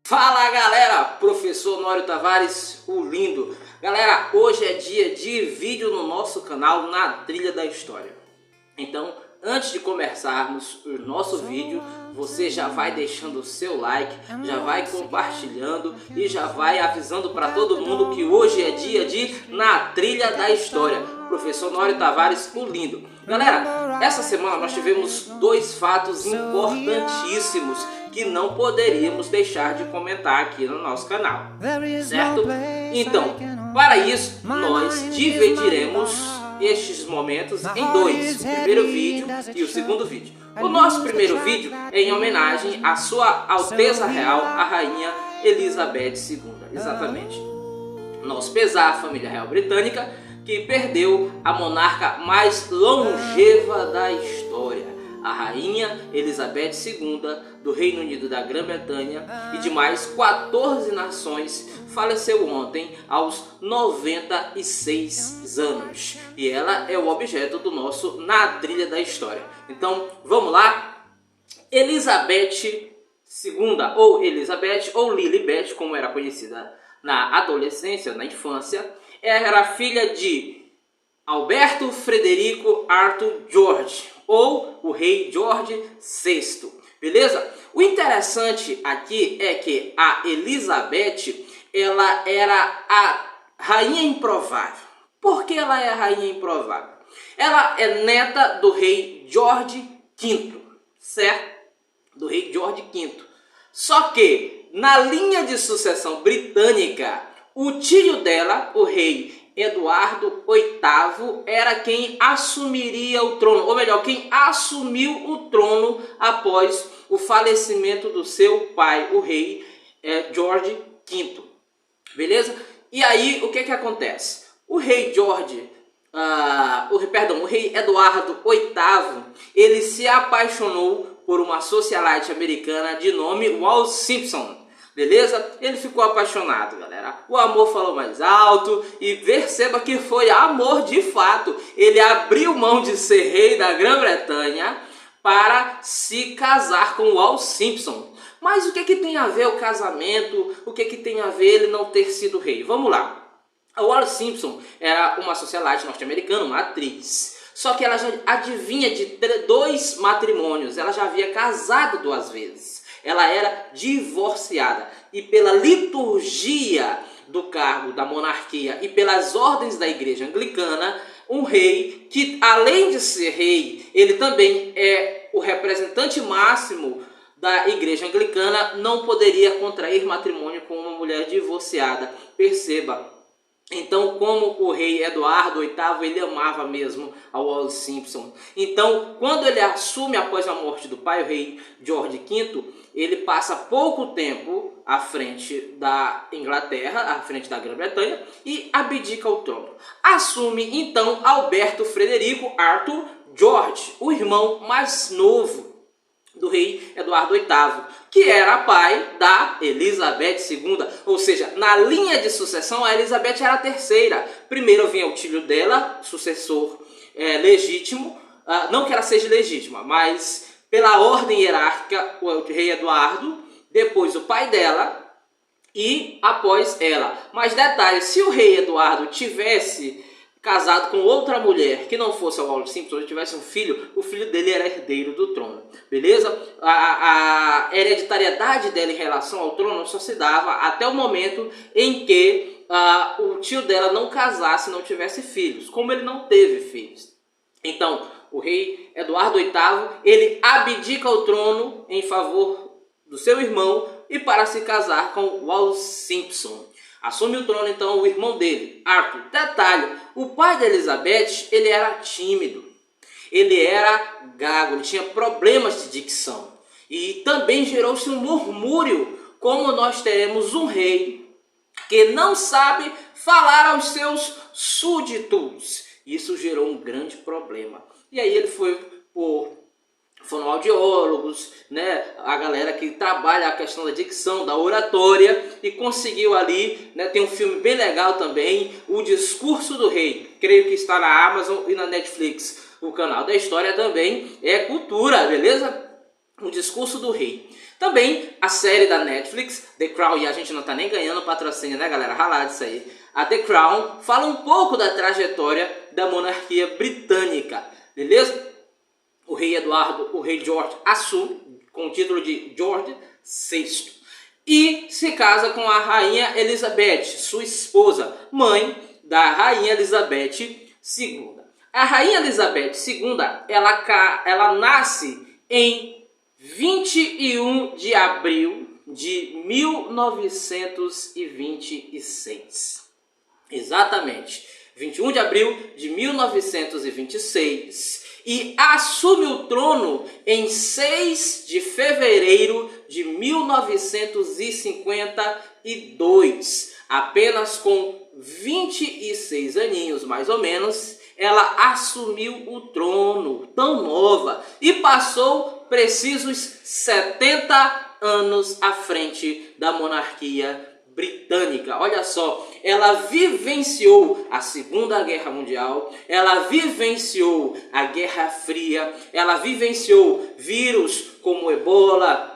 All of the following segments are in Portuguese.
Fala galera, professor Honório Tavares, o lindo. Galera, hoje é dia de vídeo no nosso canal Na Trilha da História. Então, antes de começarmos o nosso vídeo, você já vai deixando o seu like, já vai compartilhando e já vai avisando para todo mundo que hoje é dia de Na Trilha da História. Professor Honório Tavares, o lindo. Galera, essa semana nós tivemos dois fatos importantíssimos que não poderíamos deixar de comentar aqui no nosso canal, certo? Então, para isso, nós dividiremos estes momentos em dois, o primeiro vídeo e o segundo vídeo. O nosso primeiro vídeo é em homenagem à Sua Alteza Real, a Rainha Elizabeth II, exatamente. Nosso pesar, a família real britânica, que perdeu a monarca mais longeva da história, a Rainha Elizabeth II do Reino Unido da Grã-Bretanha e de mais 14 nações, faleceu ontem aos 96 anos. E ela é o objeto do nosso Na Trilha da História. Então, vamos lá? Elizabeth II, ou Elizabeth, ou Lilibet, como era conhecida na adolescência, na infância, era filha de Alberto Frederico Arthur George, ou o rei George VI, beleza? O interessante aqui é que a Elizabeth, ela era a rainha improvável. Por que ela é a rainha improvável? Ela é neta do rei George V, certo? Do rei George V. Só que, na linha de sucessão britânica, o tio dela, o rei Eduardo VIII, era quem assumiria o trono, ou melhor, quem assumiu o trono após o falecimento do seu pai, o rei George V, beleza? E aí, o que acontece? O rei o rei Eduardo VIII, ele se apaixonou por uma socialite americana de nome Wallis Simpson. Beleza? Ele ficou apaixonado, galera. O amor falou mais alto e perceba que foi amor de fato. Ele abriu mão de ser rei da Grã-Bretanha para se casar com o Wallis Simpson. Mas o que tem a ver o casamento? O que tem a ver ele não ter sido rei? Vamos lá. A Wallis Simpson era uma socialite norte-americana, uma atriz. Só que ela já adivinha de 2 matrimônios. Ela já havia casado 2 vezes. Ela era divorciada e pela liturgia do cargo da monarquia e pelas ordens da igreja anglicana, um rei que, além de ser rei, ele também é o representante máximo da igreja anglicana, não poderia contrair matrimônio com uma mulher divorciada. Perceba. Então, como o rei Eduardo VIII, ele amava mesmo a Wallis Simpson. Então, quando ele assume após a morte do pai, o rei George V, ele passa pouco tempo à frente da Inglaterra, à frente da Grã-Bretanha, e abdica o trono. Assume, então, Alberto Frederico Arthur George, o irmão mais novo do rei Eduardo VIII, que era pai da Elizabeth II, ou seja, na linha de sucessão a Elizabeth era a terceira. Primeiro vinha o tio dela, sucessor legítimo, não que ela seja legítima, mas pela ordem hierárquica o rei Eduardo, depois o pai dela e após ela. Mas detalhe, se o rei Eduardo tivesse casado com outra mulher que não fosse a Wallis Simpson, se tivesse um filho, o filho dele era herdeiro do trono, beleza? A hereditariedade dela em relação ao trono só se dava até o momento em que o tio dela não casasse, não tivesse filhos, como ele não teve filhos. Então, o rei Eduardo VIII, ele abdica o trono em favor do seu irmão e para se casar com Wallis Simpson. Assume o trono, então, o irmão dele, Arthur. Detalhe, o pai da Elizabeth, ele era tímido, ele era gago, ele tinha problemas de dicção. E também gerou-se um murmúrio, como nós teremos um rei que não sabe falar aos seus súditos. Isso gerou um grande problema. E aí ele foi por fonoaudiólogos, né, a galera que trabalha a questão da dicção, da oratória, e conseguiu ali, né, tem um filme bem legal também, O Discurso do Rei, creio que está na Amazon e na Netflix. O canal da história também é cultura, beleza? O discurso do rei. Também a série da Netflix, The Crown, e a gente não tá nem ganhando patrocínio, né, galera? Ralar disso aí. A The Crown fala um pouco da trajetória da monarquia britânica, beleza? O rei Eduardo, o rei George, assume com o título de George VI e se casa com a rainha Elizabeth, sua esposa, mãe da rainha Elizabeth II. A rainha Elizabeth II, ela nasce em 21 de abril de 1926. Exatamente, 21 de abril de 1926. E assume o trono em 6 de fevereiro de 1952. Apenas com 26 aninhos, mais ou menos, ela assumiu o trono, tão nova, e passou precisos 70 anos à frente da monarquia britânica. Olha só, ela vivenciou a Segunda Guerra Mundial, ela vivenciou a Guerra Fria, ela vivenciou vírus como o Ebola,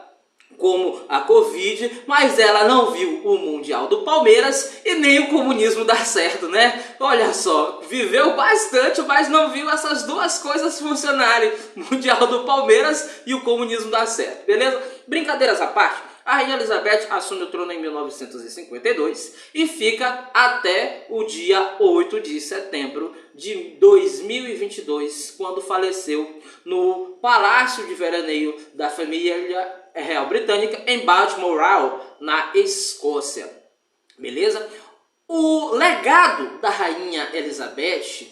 como a Covid, mas ela não viu o Mundial do Palmeiras e nem o comunismo dar certo, né? Olha só, viveu bastante, mas não viu essas duas coisas funcionarem, o Mundial do Palmeiras e o comunismo dar certo, beleza? Brincadeiras à parte, a rainha Elizabeth assume o trono em 1952 e fica até o dia 8 de setembro de 2022, quando faleceu no Palácio de Veraneio da família real britânica em Balmoral, na Escócia. Beleza? O legado da rainha Elizabeth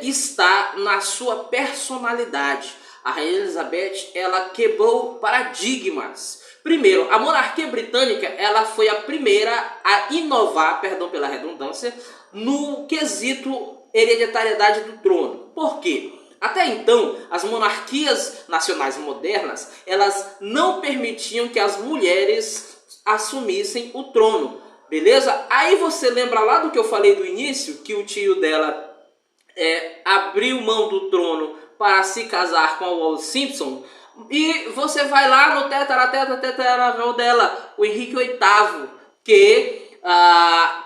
está na sua personalidade. A rainha Elizabeth, ela quebrou paradigmas. Primeiro, a monarquia britânica, ela foi a primeira a inovar, perdão pela redundância, no quesito hereditariedade do trono. Por quê? Até então, as monarquias nacionais modernas, elas não permitiam que as mulheres assumissem o trono, beleza? Aí você lembra lá do que eu falei do início, que o tio dela abriu mão do trono para se casar com a Walt Simpson? E você vai lá no tetaravô dela, o Henrique VIII, que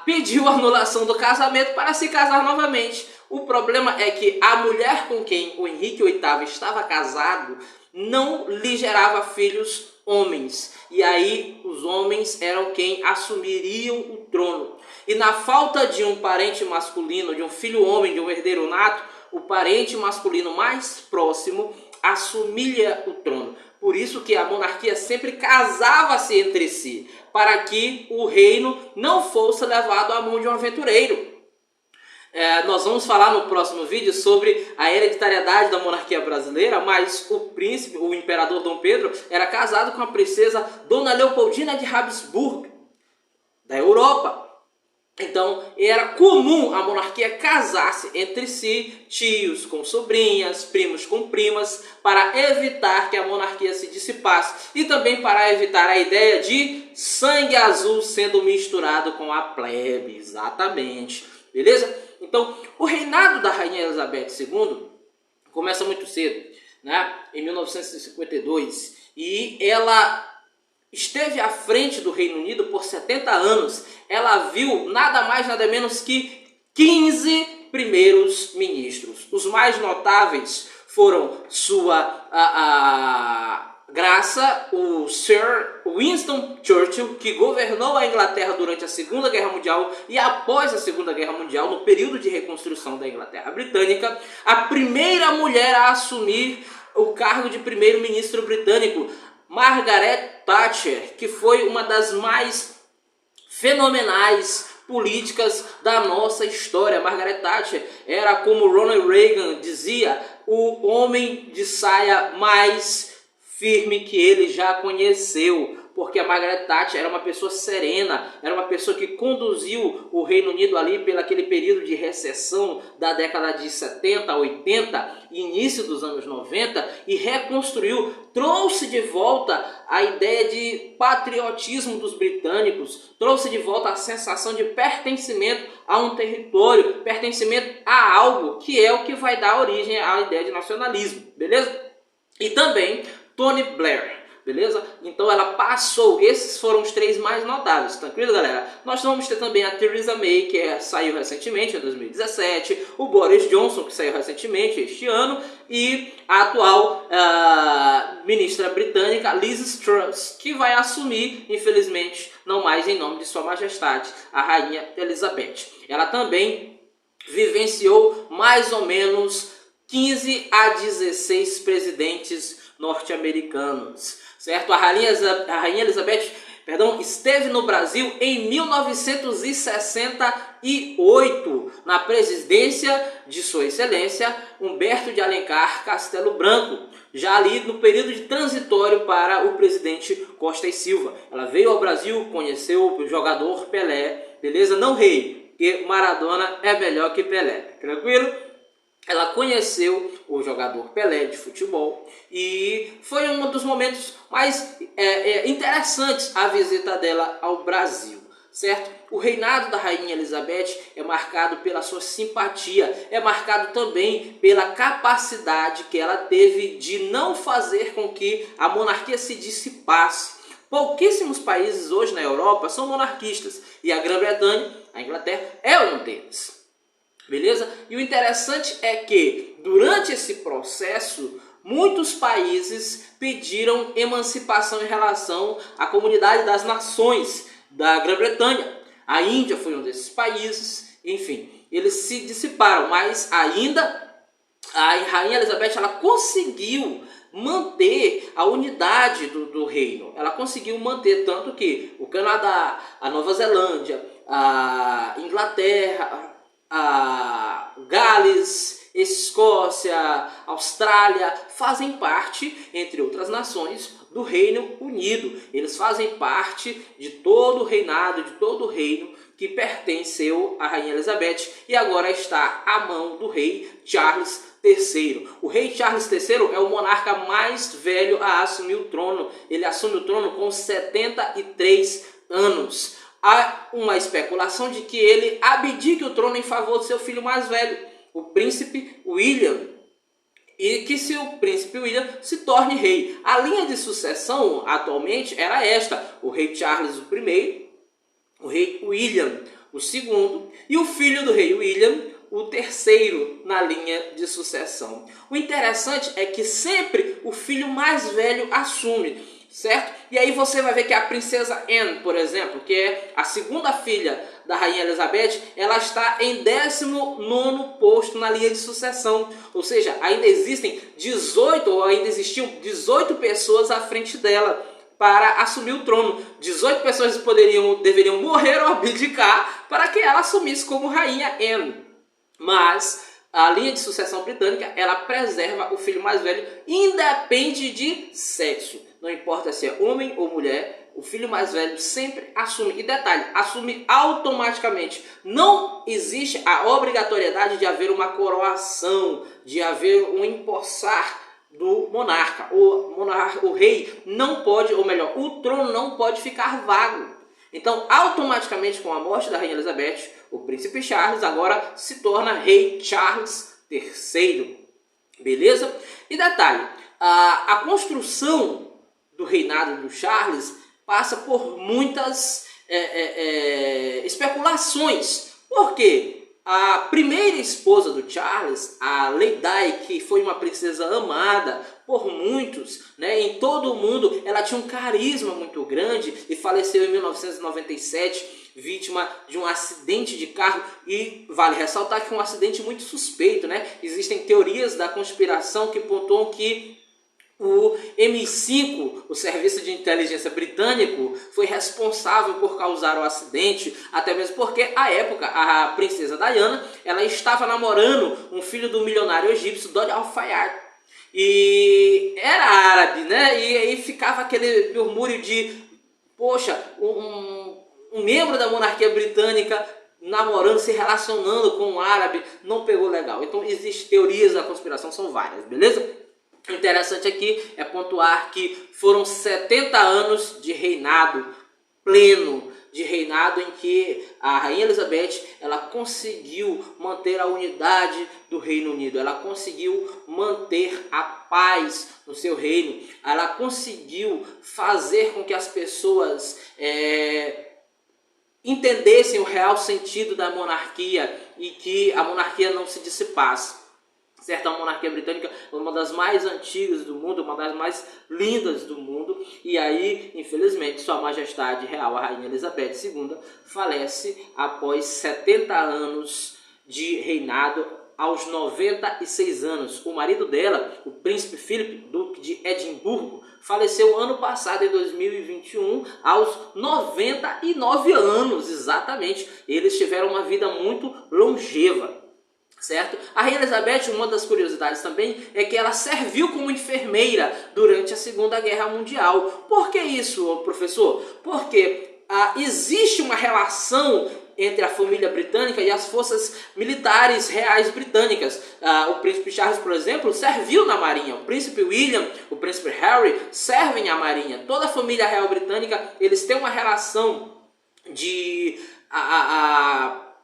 pediu a anulação do casamento para se casar novamente. O problema é que a mulher com quem o Henrique VIII estava casado não lhe gerava filhos homens. E aí os homens eram quem assumiriam o trono. E na falta de um parente masculino, de um filho homem, de um herdeiro nato, o parente masculino mais próximo assumia o trono. Por isso que a monarquia sempre casava-se entre si, para que o reino não fosse levado à mão de um aventureiro. Nós vamos falar no próximo vídeo sobre a hereditariedade da monarquia brasileira, mas o príncipe, o imperador Dom Pedro, era casado com a princesa Dona Leopoldina de Habsburgo, da Europa. Então, era comum a monarquia casar-se entre si, tios com sobrinhas, primos com primas, para evitar que a monarquia se dissipasse e também para evitar a ideia de sangue azul sendo misturado com a plebe, exatamente, beleza? Então, o reinado da rainha Elizabeth II começa muito cedo, né? Em 1952, e ela esteve à frente do Reino Unido por 70 anos. Ela viu nada mais, nada menos que 15 primeiros ministros. Os mais notáveis foram sua graça, o Sir Winston Churchill, que governou a Inglaterra durante a Segunda Guerra Mundial e após a Segunda Guerra Mundial, no período de reconstrução da Inglaterra Britânica, a primeira mulher a assumir o cargo de primeiro-ministro britânico, Margaret Thatcher, que foi uma das mais fenomenais políticas da nossa história. Margaret Thatcher era, como Ronald Reagan dizia, o homem de saia mais firme que ele já conheceu, porque a Margaret Thatcher era uma pessoa serena, era uma pessoa que conduziu o Reino Unido ali pelo aquele período de recessão da década de 70, 80, início dos anos 90, e reconstruiu, trouxe de volta a ideia de patriotismo dos britânicos, trouxe de volta a sensação de pertencimento a um território, pertencimento a algo, que é o que vai dar origem à ideia de nacionalismo, beleza? E também Tony Blair. Beleza? Então ela passou, esses foram os 3 mais notáveis, tranquilo, galera? Nós vamos ter também a Theresa May, que saiu recentemente, em 2017, o Boris Johnson, que saiu recentemente, este ano, e a atual ministra britânica, Liz Truss, que vai assumir, infelizmente, não mais em nome de Sua Majestade, a Rainha Elizabeth. Ela também vivenciou mais ou menos 15 a 16 presidentes norte-americanos, certo? A Rainha Elizabeth, esteve no Brasil em 1968, na presidência de Sua Excelência Humberto de Alencar Castelo Branco, já ali no período de transitório para o presidente Costa e Silva. Ela veio ao Brasil, conheceu o jogador Pelé, beleza? Não rei, porque Maradona é melhor que Pelé, tranquilo? Ela conheceu o jogador Pelé de futebol e foi um dos momentos mais interessantes a visita dela ao Brasil, certo? O reinado da Rainha Elizabeth é marcado pela sua simpatia, é marcado também pela capacidade que ela teve de não fazer com que a monarquia se dissipasse. Pouquíssimos países hoje na Europa são monarquistas e a Grã-Bretanha, a Inglaterra, é um deles. Beleza? E o interessante é que, durante esse processo, muitos países pediram emancipação em relação à comunidade das nações da Grã-Bretanha. A Índia foi um desses países, enfim, eles se dissiparam, mas ainda a Rainha Elizabeth ela conseguiu manter a unidade do reino. Ela conseguiu manter tanto que o Canadá, a Nova Zelândia, a Inglaterra, a Gales, Escócia, Austrália, fazem parte, entre outras nações, do Reino Unido. Eles fazem parte de todo o reinado, de todo o reino que pertenceu à Rainha Elizabeth e agora está à mão do rei Charles III. O rei Charles III é o monarca mais velho a assumir o trono. Ele assume o trono com 73 anos. Há uma especulação de que ele abdique o trono em favor do seu filho mais velho, o príncipe William, e que se o príncipe William se torne rei. A linha de sucessão atualmente era esta: o rei Charles I, o rei William II e o filho do rei William, o terceiro na linha de sucessão. O interessante é que sempre o filho mais velho assume, certo? E aí você vai ver que a princesa Anne, por exemplo, que é a segunda filha da Rainha Elizabeth, ela está em 19º posto na linha de sucessão. Ou seja, ainda existiam 18 pessoas à frente dela para assumir o trono. 18 pessoas deveriam morrer ou abdicar para que ela assumisse como Rainha Anne. Mas a linha de sucessão britânica, ela preserva o filho mais velho, independe de sexo. Não importa se é homem ou mulher, o filho mais velho sempre assume. E detalhe, assume automaticamente. Não existe a obrigatoriedade de haver uma coroação, de haver um empossar do monarca. O rei não pode, ou melhor, o trono não pode ficar vago. Então, automaticamente, com a morte da Rainha Elizabeth, o príncipe Charles agora se torna rei Charles III. Beleza? E detalhe, a construção do reinado do Charles passa por muitas especulações. Por quê? A primeira esposa do Charles, a Lady Di, que foi uma princesa amada por muitos, né, em todo o mundo, ela tinha um carisma muito grande e faleceu em 1997, vítima de um acidente de carro. E vale ressaltar que é um acidente muito suspeito, né? Existem teorias da conspiração que pontuam que o MI5, o Serviço de Inteligência Britânico, foi responsável por causar o acidente, até mesmo porque, à época, a princesa Diana, ela estava namorando um filho do milionário egípcio, Dodi Al-Fayed, e era árabe, né? E aí ficava aquele murmúrio de, poxa, um membro da monarquia britânica namorando, se relacionando com um árabe, não pegou legal. Então, existem teorias da conspiração, são várias, beleza? O interessante aqui é pontuar que foram 70 anos de reinado pleno, de reinado em que a Rainha Elizabeth ela conseguiu manter a unidade do Reino Unido, ela conseguiu manter a paz no seu reino, ela conseguiu fazer com que as pessoas entendessem o real sentido da monarquia e que a monarquia não se dissipasse. Certo? A monarquia britânica é uma das mais antigas do mundo, uma das mais lindas do mundo, e aí, infelizmente, Sua Majestade Real, a Rainha Elizabeth II, falece após 70 anos de reinado, aos 96 anos. O marido dela, o príncipe Philip, duque de Edimburgo, faleceu ano passado, em 2021, aos 99 anos, exatamente. Eles tiveram uma vida muito longeva. Certo? A Rainha Elizabeth, uma das curiosidades também é que ela serviu como enfermeira durante a Segunda Guerra Mundial. Por que isso, professor? Porque existe uma relação entre a família britânica e as forças militares reais britânicas. O príncipe Charles, por exemplo, serviu na marinha. O príncipe William, o príncipe Harry servem à marinha. Toda a família real britânica, eles têm uma relação de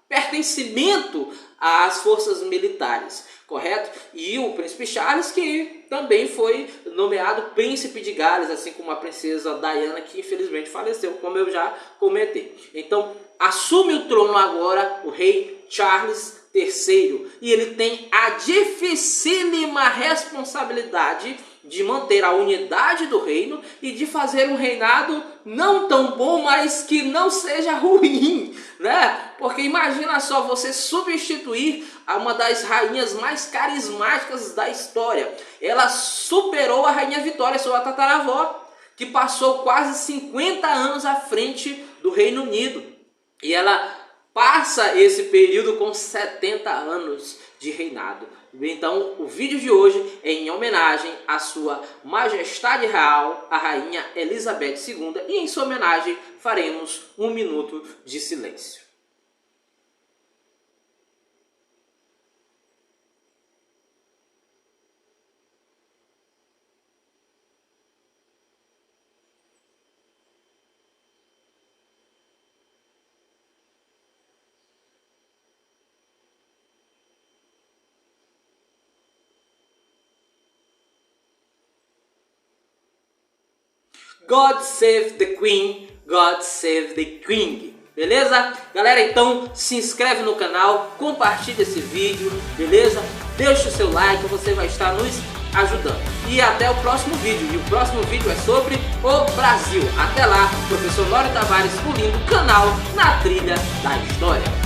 pertencimento às forças militares, correto? E o príncipe Charles, que também foi nomeado príncipe de Gales, assim como a princesa Diana, que infelizmente faleceu, como eu já comentei. Então, assume o trono agora o rei Charles III, e ele tem a dificílima responsabilidade de manter a unidade do reino e de fazer um reinado não tão bom, mas que não seja ruim, né? Porque imagina só você substituir uma das rainhas mais carismáticas da história. Ela superou a Rainha Vitória, sua tataravó, que passou quase 50 anos à frente do Reino Unido. E ela passa esse período com 70 anos de reinado. Então, o vídeo de hoje é em homenagem à Sua Majestade Real, a Rainha Elizabeth II, e em sua homenagem faremos um minuto de silêncio. God save the Queen, God save the King. Beleza? Galera, então se inscreve no canal, compartilha esse vídeo, beleza? Deixa o seu like, você vai estar nos ajudando. E até o próximo vídeo. E o próximo vídeo é sobre o Brasil. Até lá, professor Lório Tavares, o lindo canal Na Trilha da História.